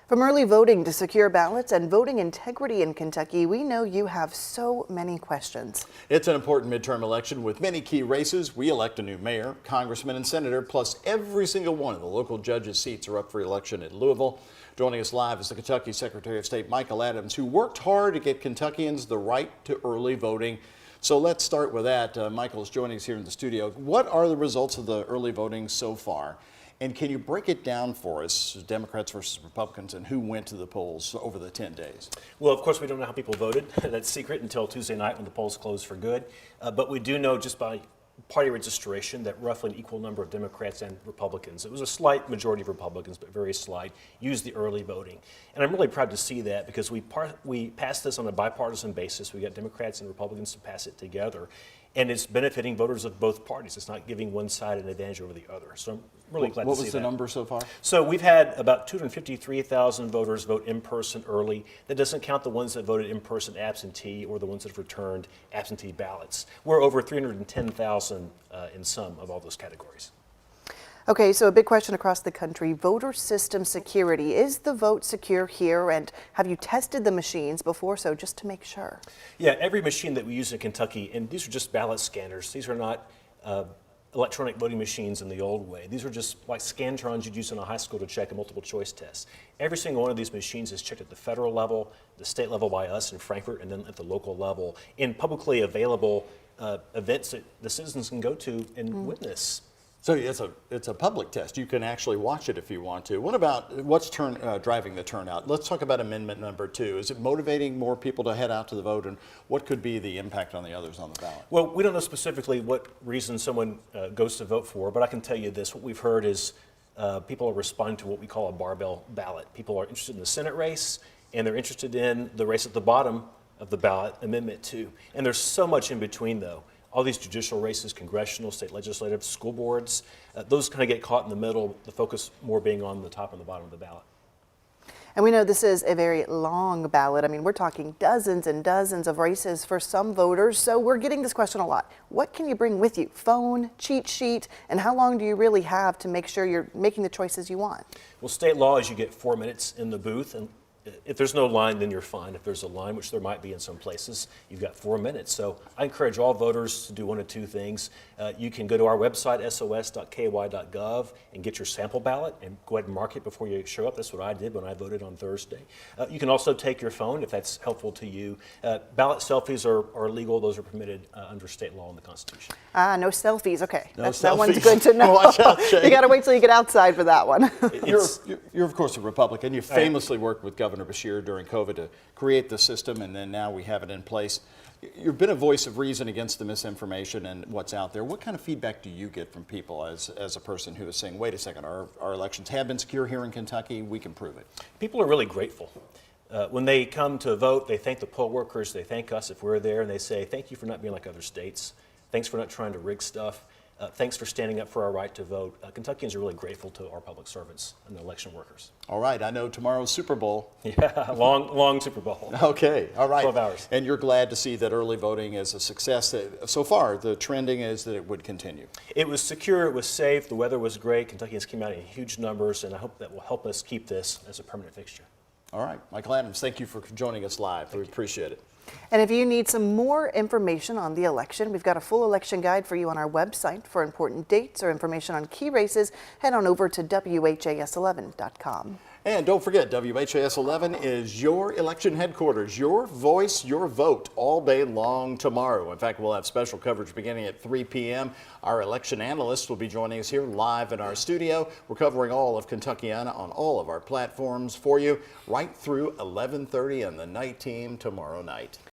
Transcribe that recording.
From early voting to secure ballots and voting integrity in Kentucky, we know you have so many questions. It's an important midterm election with many key races. We elect a new mayor, congressman, and senator, plus every single one of the local judges' seats are up for election in Louisville. Joining us live is the Kentucky Secretary of State, Michael Adams, who worked hard to get Kentuckians the right to early voting. So let's start with that. Michael is joining us here in the studio. What are the results of the early voting so far? And can you break it down for us, Democrats versus Republicans, and who went to the polls over the 10 days? Well, of course, we don't know how people voted. That's secret until Tuesday night when the polls closed for good. But we do know just by party registration that roughly an equal number of Democrats and Republicans, it was a slight majority of Republicans, but very slight, used the early voting. And I'm really proud to see that because we passed this on a bipartisan basis. We got Democrats and Republicans to pass it together. And it's benefiting voters of both parties. It's not giving one side an advantage over the other. So I'm really glad to see that. What was the number so far? So we've had about 253,000 voters vote in person early. That doesn't count the ones that voted in person absentee or the ones that have returned absentee ballots. We're over 310,000 in some of all those categories. Okay, so a big question across the country, voter system security. Is the vote secure here, and have you tested the machines before, so just to make sure? Yeah, every machine that we use in Kentucky, and these are just ballot scanners. These are not electronic voting machines in the old way. These are just like Scantrons you'd use in a high school to check a multiple choice test. Every single one of these machines is checked at the federal level, the state level by us in Frankfort, and then at the local level in publicly available events that the citizens can go to and witness. So it's a public test. You can actually watch it if you want to. What about what's driving the turnout? Let's talk about amendment number 2. Is it motivating more people to head out to the vote, and what could be the impact on the others on the ballot? Well, we don't know specifically what reason someone goes to vote for, but I can tell you this. What we've heard is people are responding to what we call a barbell ballot. People are interested in the Senate race, and they're interested in the race at the bottom of the ballot, Amendment 2. And there's so much in between, though. All these judicial races, congressional, state legislative, school boards, those kind of get caught in the middle, the focus more being on the top and the bottom of the ballot. And we know this is a very long ballot. I mean, we're talking dozens and dozens of races for some voters, so we're getting this question a lot. What can you bring with you? Phone, cheat sheet, and how long do you really have to make sure you're making the choices you want? Well, state law is you get 4 minutes in the booth, and if there's no line, then you're fine. If there's a line, which there might be in some places, you've got 4 minutes. So I encourage all voters to do one of two things. You can go to our website, sos.ky.gov, and get your sample ballot and go ahead and mark it before you show up. That's what I did when I voted on Thursday. You can also take your phone if that's helpful to you. Ballot selfies are legal. Those are permitted under state law and the Constitution. No selfies. Okay, no selfies. That one's good to know. Watch out, Shane. You got to wait till you get outside for that one. You're of course a Republican. You famously worked with Governor Beshear during COVID to create the system, and then now we have it in place. You've been a voice of reason against the misinformation and what's out there. What kind of feedback do you get from people as a person who is saying, wait a second, our elections have been secure here in Kentucky, we can prove it? People are really grateful. When they come to vote, they thank the poll workers, they thank us if we're there, and they say, thank you for not being like other states. Thanks for not trying to rig stuff. Thanks for standing up for our right to vote. Kentuckians are really grateful to our public servants and the election workers. All right, I know tomorrow's Super Bowl. Yeah, long Super Bowl. Okay, all right. 12 hours. And you're glad to see that early voting is a success. So far, the trending is that it would continue. It was secure, it was safe, the weather was great. Kentuckians came out in huge numbers, and I hope that will help us keep this as a permanent fixture. All right, Michael Adams, thank you for joining us live. We appreciate it. And if you need some more information on the election, we've got a full election guide for you on our website. For important dates or information on key races, head on over to WHAS11.com. And don't forget, WHAS 11 is your election headquarters, your voice, your vote, all day long tomorrow. In fact, we'll have special coverage beginning at 3 p.m. Our election analysts will be joining us here live in our studio. We're covering all of Kentuckiana on all of our platforms for you right through 11:30 on the night team tomorrow night.